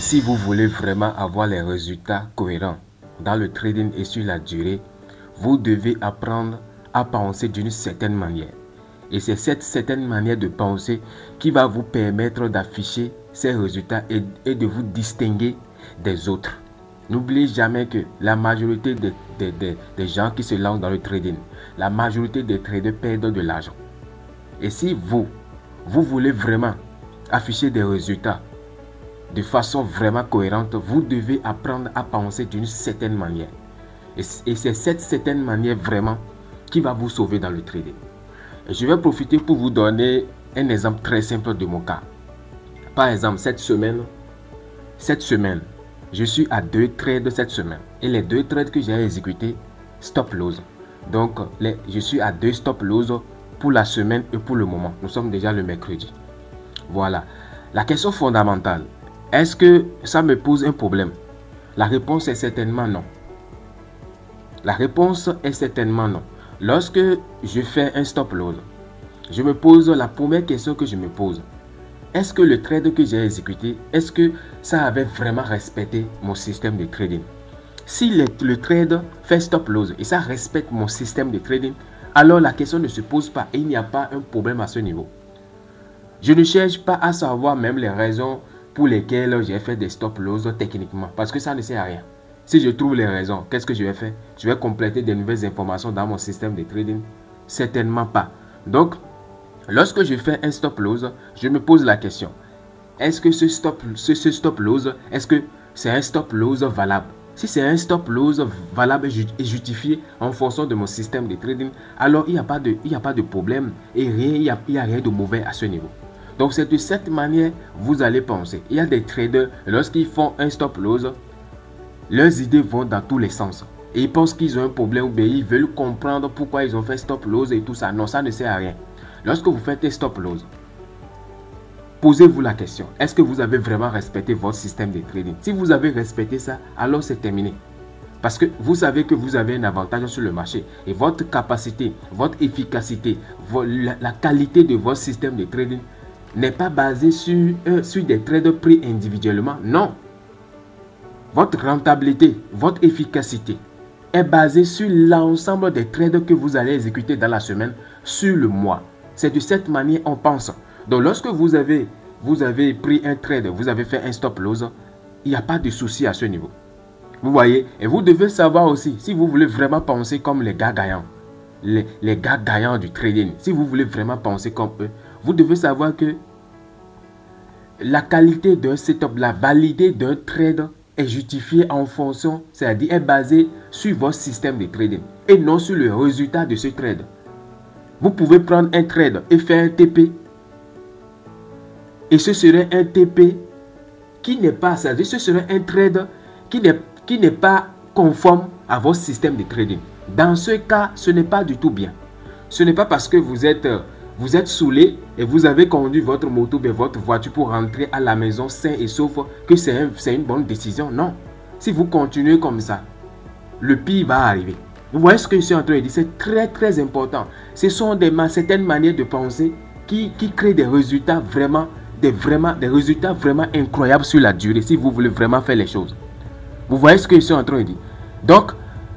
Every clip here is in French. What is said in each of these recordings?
Si vous voulez vraiment avoir les résultats cohérents dans le trading et sur la durée, vous devez apprendre à penser d'une certaine manière. Et c'est cette certaine manière de penser qui va vous permettre d'afficher ces résultats et de vous distinguer des autres. N'oubliez jamais que la majorité des gens qui se lancent dans le trading, la majorité des traders perdent de l'argent. Et si vous voulez vraiment afficher des résultats de façon vraiment cohérente, vous devez apprendre à penser d'une certaine manière. Et c'est cette certaine manière vraiment qui va vous sauver dans le trading. Et je vais profiter pour vous donner un exemple très simple de mon cas. Par exemple, cette semaine, je suis à 2 trades cette semaine. Et les 2 trades que j'ai exécutés, stop loss. Donc, je suis à 2 stop loss pour la semaine et pour le moment. Nous sommes déjà le mercredi. Voilà. La question fondamentale, est-ce que ça me pose un problème? La réponse est certainement non. La réponse est certainement non. Lorsque je fais un stop loss, je me pose la première question que je me pose. Est-ce que le trade que j'ai exécuté, est-ce que ça avait vraiment respecté mon système de trading? Si le trade fait stop loss et ça respecte mon système de trading, alors la question ne se pose pas et il n'y a pas un problème à ce niveau. Je ne cherche pas à savoir même les raisons pour lesquelles j'ai fait des stop loss techniquement, parce que ça ne sert à rien. Si je trouve les raisons, qu'est-ce que je vais faire? Je vais compléter de nouvelles informations dans mon système de trading? Certainement pas. Donc, lorsque je fais un stop loss, je me pose la question. Est-ce que ce stop loss, est-ce que c'est un stop loss valable? Si c'est un stop loss valable et justifié en fonction de mon système de trading, alors il n'y a pas de problème et il n'y a rien de mauvais à ce niveau. Donc, c'est de cette manière vous allez penser. Il y a des traders, lorsqu'ils font un stop loss, leurs idées vont dans tous les sens. Et ils pensent qu'ils ont un problème ou bien ils veulent comprendre pourquoi ils ont fait stop loss et tout ça. Non, ça ne sert à rien. Lorsque vous faites un stop loss, posez-vous la question. Est-ce que vous avez vraiment respecté votre système de trading? Si vous avez respecté ça, alors c'est terminé. Parce que vous savez que vous avez un avantage sur le marché. Et votre capacité, votre efficacité, la qualité de votre système de trading n'est pas basée sur des trades pris individuellement. Non. Votre rentabilité, votre efficacité est basée sur l'ensemble des trades que vous allez exécuter dans la semaine, sur le mois. C'est de cette manière qu'on pense. Donc, lorsque vous avez pris un trade, vous avez fait un stop loss, il n'y a pas de souci à ce niveau. Vous voyez? Et vous devez savoir aussi, si vous voulez vraiment penser comme les gars gagnants, les gars gagnants du trading, si vous voulez vraiment penser comme eux, vous devez savoir que la qualité d'un setup, la validité d'un trade est justifiée en fonction, c'est-à-dire est basée sur votre système de trading et non sur le résultat de ce trade. Vous pouvez prendre un trade et faire un TP. Et ce serait un TP qui n'est pas, c'est-à-dire ce serait un trade qui n'est pas conforme à votre système de trading. Dans ce cas, ce n'est pas du tout bien. Ce n'est pas parce que vous êtes saoulé et vous avez conduit votre moto et votre voiture pour rentrer à la maison sain et sauf que c'est une bonne décision. Non. Si vous continuez comme ça, le pire va arriver. Vous voyez ce que je suis en train de dire? C'est très très important. Ce sont certaines manières de penser qui créent des résultats vraiment incroyables sur la durée si vous voulez vraiment faire les choses. Vous voyez ce que je suis en train de dire? Donc,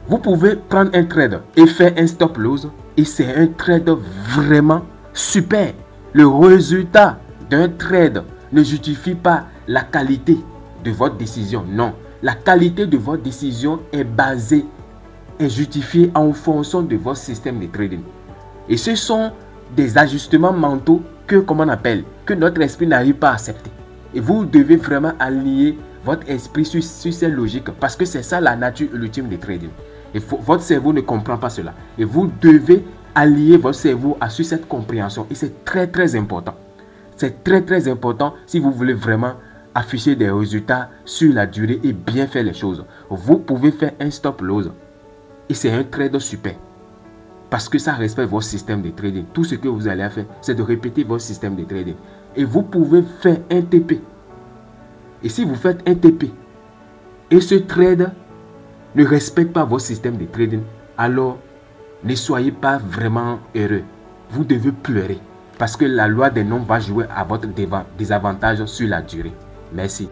vous pouvez prendre un trade et faire un stop loss et c'est un trade vraiment super. Le résultat d'un trade ne justifie pas la qualité de votre décision. Non, la qualité de votre décision est justifiée en fonction de votre système de trading. Et ce sont des ajustements mentaux que notre esprit n'arrive pas à accepter. Et vous devez vraiment aligner votre esprit sur ces logiques parce que c'est ça la nature ultime du trading. Et votre cerveau ne comprend pas cela. Et vous devez allier votre cerveau sur cette compréhension. Et c'est très très important. C'est très très important si vous voulez vraiment afficher des résultats sur la durée et bien faire les choses. Vous pouvez faire un stop loss. Et c'est un trade super. Parce que ça respecte votre système de trading. Tout ce que vous allez faire, c'est de répéter votre système de trading. Et vous pouvez faire un TP. Et si vous faites un TP et ce trade ne respecte pas votre système de trading, alors ne soyez pas vraiment heureux. Vous devez pleurer. Parce que la loi des nombres va jouer à votre désavantage sur la durée. Merci.